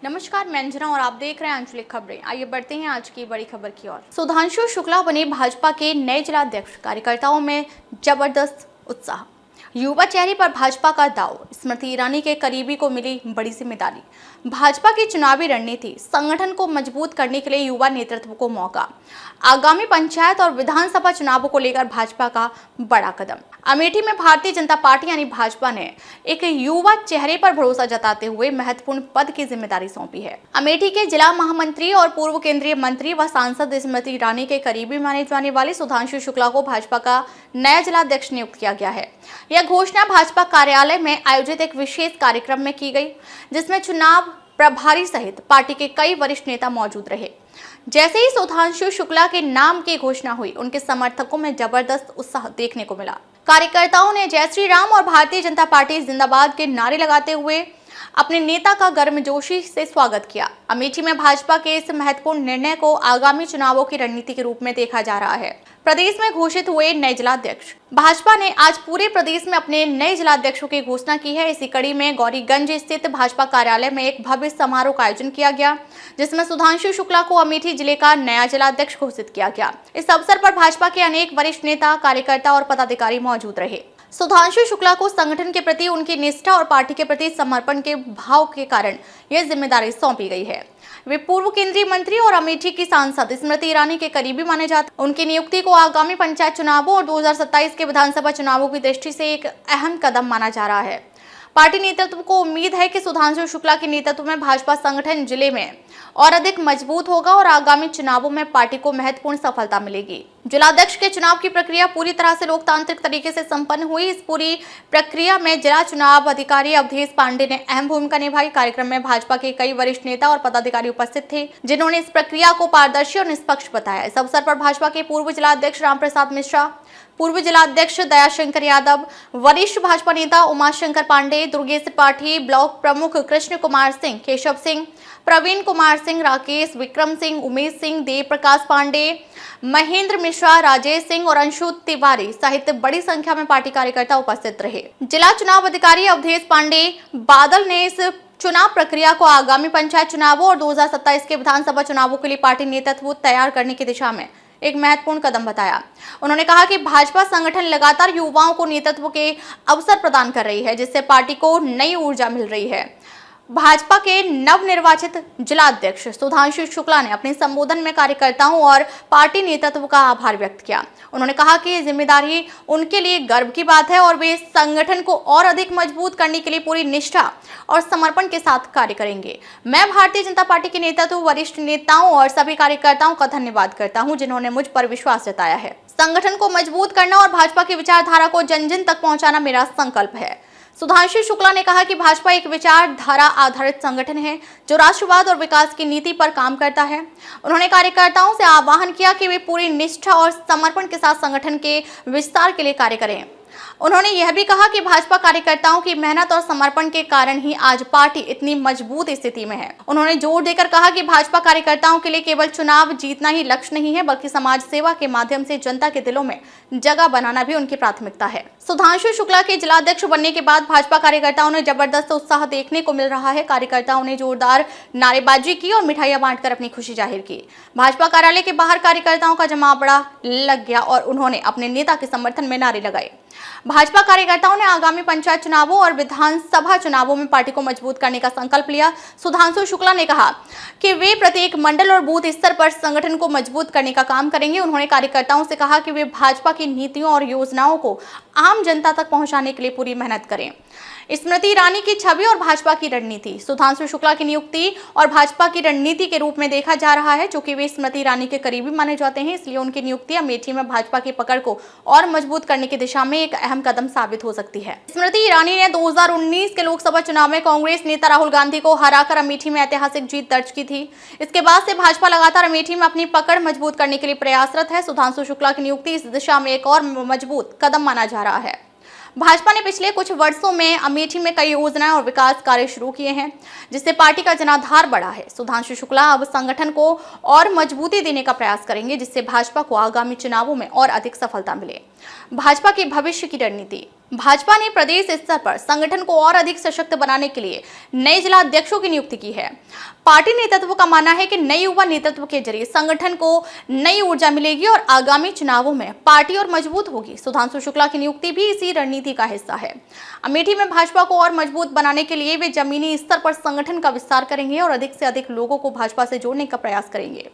नमस्कार, मैं अंजना और आप देख रहे हैं आंचलिक खबरें। आइए बढ़ते हैं आज की बड़ी खबर की ओर। सुधांशु शुक्ला बने भाजपा के नए जिलाध्यक्ष, कार्यकर्ताओं में जबरदस्त उत्साह। युवा चेहरे पर भाजपा का दाव, स्मृति ईरानी के करीबी को मिली बड़ी जिम्मेदारी। भाजपा की चुनावी रणनीति, संगठन को मजबूत करने के लिए युवा नेतृत्व को मौका। आगामी पंचायत और विधानसभा चुनावों को लेकर भाजपा का बड़ा कदम। अमेठी में भारतीय जनता पार्टी यानी भाजपा ने एक युवा चेहरे पर भरोसा जताते हुए महत्वपूर्ण पद की जिम्मेदारी सौंपी है। अमेठी के जिला महामंत्री और पूर्व केंद्रीय मंत्री व सांसद स्मृति ईरानी के करीबी माने जाने वाले सुधांशु शुक्ला को भाजपा का नया जिलाध्यक्ष नियुक्त किया गया है। यह घोषणा भाजपा कार्यालय में आयोजित एक विशेष कार्यक्रम में की गई, जिसमें चुनाव प्रभारी सहित पार्टी के कई वरिष्ठ नेता मौजूद रहे। जैसे ही सुधांशु शुक्ला के नाम की घोषणा हुई, उनके समर्थकों में जबरदस्त उत्साह देखने को मिला। कार्यकर्ताओं ने जय श्री राम और भारतीय जनता पार्टी जिंदाबाद के नारे लगाते हुए अपने नेता का गर्मजोशी से स्वागत किया। अमेठी में भाजपा के इस महत्वपूर्ण निर्णय को आगामी चुनावों की रणनीति के रूप में देखा जा रहा है। प्रदेश में घोषित हुए नए जिलाध्यक्ष। भाजपा ने आज पूरे प्रदेश में अपने नए जिलाध्यक्षों की घोषणा की है। इसी कड़ी में गौरीगंज स्थित भाजपा कार्यालय में एक भव्य समारोह का आयोजन किया गया, जिसमें सुधांशु शुक्ला को अमेठी जिले का नया जिलाध्यक्ष घोषित किया गया। इस अवसर पर भाजपा के अनेक वरिष्ठ नेता, कार्यकर्ता और पदाधिकारी मौजूद रहे। सुधांशु शुक्ला को संगठन के प्रति उनकी निष्ठा और पार्टी के प्रति समर्पण के भाव के कारण यह जिम्मेदारी सौंपी गई है। वे पूर्व केंद्रीय मंत्री और अमेठी की सांसद स्मृति ईरानी के करीबी माने जाते हैं। उनकी नियुक्ति को आगामी पंचायत चुनावों और 2027 के विधानसभा चुनावों की दृष्टि से एक अहम कदम माना जा रहा है। पार्टी नेतृत्व को उम्मीद है कि सुधांशु शुक्ला के नेतृत्व में भाजपा संगठन जिले में और अधिक मजबूत होगा और आगामी चुनावों में पार्टी को महत्वपूर्ण सफलता मिलेगी। जिलाध्यक्ष के चुनाव की प्रक्रिया पूरी तरह से लोकतांत्रिक तरीके से संपन्न हुई। इस पूरी प्रक्रिया में जिला चुनाव अधिकारी अवधेश पांडे ने अहम भूमिका निभाई। कार्यक्रम में भाजपा के कई वरिष्ठ नेता और पदाधिकारी उपस्थित थे, जिन्होंने इस प्रक्रिया को पारदर्शी और निष्पक्ष बताया। इस अवसर पर भाजपा के पूर्व जिलाध्यक्ष रामप्रसाद मिश्रा, पूर्व जिलाध्यक्ष दयाशंकर यादव, वरिष्ठ भाजपा नेता उमाशंकर पांडे, दुर्गेश त्रिपाठी, ब्लॉक प्रमुख कृष्ण कुमार सिंह, केशव सिंह, प्रवीण कुमार सिंह, राकेश, विक्रम सिंह, उमेश सिंह, देव प्रकाश पांडे, महेंद्र मिश्रा, राजेश सिंह और अंशु तिवारी सहित बड़ी संख्या में पार्टी कार्यकर्ता उपस्थित रहे। जिला चुनाव अधिकारी अवधेश पांडे बादल ने इस चुनाव प्रक्रिया को आगामी पंचायत चुनावों और 2027 के विधानसभा चुनावों के लिए पार्टी नेतृत्व तैयार करने की दिशा में एक महत्वपूर्ण कदम बताया। उन्होंने कहा कि भाजपा संगठन लगातार युवाओं को नेतृत्व के अवसर प्रदान कर रही है, जिससे पार्टी को नई ऊर्जा मिल रही है। भाजपा के नवनिर्वाचित जिलाध्यक्ष सुधांशु शुक्ला ने अपने संबोधन में कार्यकर्ताओं और पार्टी नेतृत्व का आभार व्यक्त किया। उन्होंने कहा कि ये जिम्मेदारी उनके लिए गर्व की बात है और वे संगठन को और अधिक मजबूत करने के लिए पूरी निष्ठा और समर्पण के साथ कार्य करेंगे। मैं भारतीय जनता पार्टी के नेतृत्व, वरिष्ठ नेताओं और सभी कार्यकर्ताओं का धन्यवाद करता हूं, जिन्होंने मुझ पर विश्वास जताया है। संगठन को मजबूत करना और भाजपा की विचारधारा को जन जन तक पहुंचाना मेरा संकल्प है। सुधांशु शुक्ला ने कहा कि भाजपा एक विचारधारा आधारित संगठन है जो राष्ट्रवाद और विकास की नीति पर काम करता है। उन्होंने कार्यकर्ताओं से आह्वान किया कि वे पूरी निष्ठा और समर्पण के साथ संगठन के विस्तार के लिए कार्य करें। उन्होंने यह भी कहा कि भाजपा कार्यकर्ताओं की मेहनत और समर्पण के कारण ही आज पार्टी इतनी मजबूत स्थिति में है। उन्होंने जोर देकर कहा कि भाजपा कार्यकर्ताओं के लिए केवल चुनाव जीतना ही लक्ष्य नहीं है, बल्कि समाज सेवा के माध्यम से जनता के दिलों में जगह बनाना भी उनकी प्राथमिकता है। सुधांशु शुक्ला के जिलाध्यक्ष बनने के बाद भाजपा कार्यकर्ताओं ने जबरदस्त उत्साह देखने को मिल रहा है। कार्यकर्ताओं ने जोरदार नारेबाजी की और मिठाइयां बांटकर अपनी खुशी जाहिर की। भाजपा कार्यालय के बाहर कार्यकर्ताओं का जमावड़ा लग गया और उन्होंने अपने नेता के समर्थन में नारे लगाए। भाजपा कार्यकर्ताओं ने आगामी पंचायत चुनावों और विधानसभा चुनावों में पार्टी को मजबूत करने का संकल्प लिया। सुधांशु शुक्ला ने कहा कि वे प्रत्येक मंडल और बूथ स्तर पर संगठन को मजबूत करने का काम करेंगे। उन्होंने कार्यकर्ताओं से कहा कि वे भाजपा की नीतियों और योजनाओं को आम जनता तक पहुंचाने के लिए पूरी मेहनत करें। स्मृति ईरानी की छवि और भाजपा की रणनीति। सुधांशु शुक्ला की नियुक्ति और भाजपा की रणनीति के रूप में देखा जा रहा है। चूंकि वे स्मृति ईरानी के करीबी माने जाते हैं, इसलिए उनकी नियुक्ति अमेठी में भाजपा की पकड़ को और मजबूत करने की दिशा में एक अहम कदम साबित हो सकती है। स्मृति ईरानी ने 2019 के लोकसभा चुनाव में कांग्रेस नेता राहुल गांधी को हराकर अमेठी में ऐतिहासिक जीत दर्ज की थी। इसके बाद से भाजपा लगातार अमेठी में अपनी पकड़ मजबूत करने के लिए प्रयासरत है। सुधांशु शुक्ला की नियुक्ति इस दिशा में एक और मजबूत कदम माना जा रहा है। भाजपा ने पिछले कुछ वर्षों में अमेठी में कई योजनाएं और विकास कार्य शुरू किए हैं, जिससे पार्टी का जनाधार बढ़ा है। सुधांशु शुक्ला अब संगठन को और मजबूती देने का प्रयास करेंगे, जिससे भाजपा को आगामी चुनावों में और अधिक सफलता मिले। भाजपा की भविष्य की रणनीति। भाजपा ने प्रदेश स्तर पर संगठन को और अधिक सशक्त बनाने के लिए नए जिला अध्यक्षों की नियुक्ति की है। पार्टी नेतृत्व का मानना है कि नए युवा नेतृत्व के जरिए संगठन को नई ऊर्जा मिलेगी और आगामी चुनावों में पार्टी और मजबूत होगी। सुधांशु शुक्ला की नियुक्ति भी इसी रणनीति का हिस्सा है। अमेठी में भाजपा को और मजबूत बनाने के लिए वे जमीनी स्तर पर संगठन का विस्तार करेंगे और अधिक से अधिक लोगों को भाजपा से जोड़ने का प्रयास करेंगे।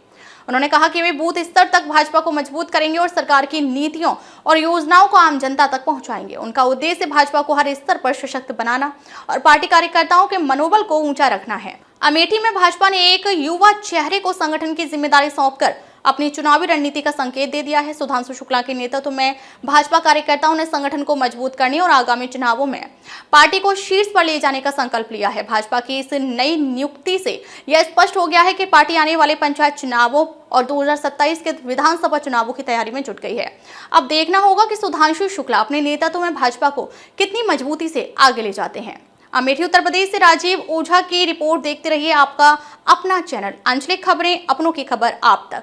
उन्होंने कहा कि वे बूथ स्तर तक भाजपा को मजबूत करेंगे और सरकार की नीतियों और योजनाओं को आम जनता तक पहुंचाएंगे। उनका उद्देश्य भाजपा को हर स्तर पर सशक्त बनाना और पार्टी कार्यकर्ताओं के मनोबल को ऊंचा रखना है। अमेठी में भाजपा ने एक युवा चेहरे को संगठन की जिम्मेदारी सौंपकर अपनी चुनावी रणनीति का संकेत दे दिया है। सुधांशु शुक्ला के नेतृत्व में भाजपा कार्यकर्ताओं ने संगठन को मजबूत करने और आगामी चुनावों में पार्टी को शीर्ष पर ले जाने का संकल्प लिया है। भाजपा की इस नई नियुक्ति से यह स्पष्ट हो गया है कि पार्टी आने वाले पंचायत चुनावों और 2027 के विधानसभा चुनावों की तैयारी में जुट गई है। अब देखना होगा कि सुधांशु शुक्ला अपने नेतृत्व में भाजपा को कितनी मजबूती से आगे ले जाते हैं। अमेठी उत्तर प्रदेश से राजीव ओझा की रिपोर्ट देखते रहिए आपका अपना चैनल आंचलिक खबरें, अपनों की खबर आप तक।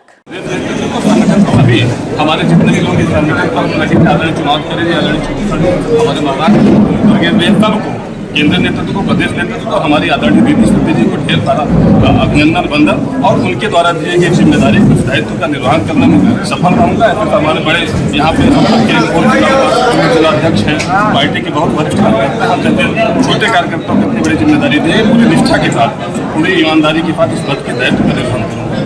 अभी हमारे जितने भी लोग इस संगठन पर चुनाव करेंगे हमारे महाराज सबको केंद्रीय नेतृत्व को, प्रदेश नेतृत्व को, हमारी आदरणीय दीदी स्मृति जी को ढेर सारा अभिनंदन बंदन और उनके द्वारा दिए गए जिम्मेदारी उस दायित्व का निर्वहन करने में सफल रहूंगा। ऐसे तो हमारे बड़े यहाँ पे जिलाध्यक्ष हैं, पार्टी के बहुत वरिष्ठ कार्यकर्ता हम जैसे छोटे कार्यकर्ताओं को इतनी बड़ी जिम्मेदारी दी है, पूरी निष्ठा के साथ, पूरी ईमानदारी के साथ इस पद के दायित्व का निर्वहन करूँगा।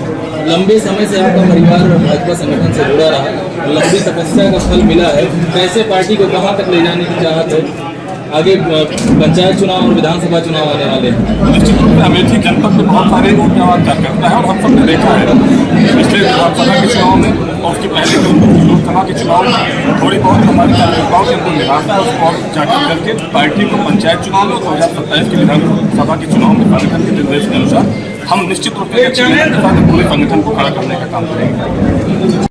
लंबे समय से आपका परिवार भाजपा संगठन से जुड़ा रहा, लंबी तपस्या का फल मिला है। कैसे पार्टी को कहां तक ले जाने की चाहत है? आगे पंचायत चुनाव और विधानसभा चुनाव आने वाले हैं। निश्चित रूप से अमेठी जनपद में बहुत सारे ऊर्जावान कार्यकर्ता है और हम सबने देखा है पिछले विधानसभा के चुनाव में और उसके पहले लोकसभा के चुनाव में थोड़ी बहुत हमारे कार्यकर्ताओं के अंदर निराशा है, उसको और जाकर करके पार्टी को पंचायत चुनाव में 2027 के विधानसभा के चुनाव में संगठन के निर्देश के अनुसार हम निश्चित रूप से अच्छे के साथ पूरे संगठन को खड़ा करने का काम करेंगे।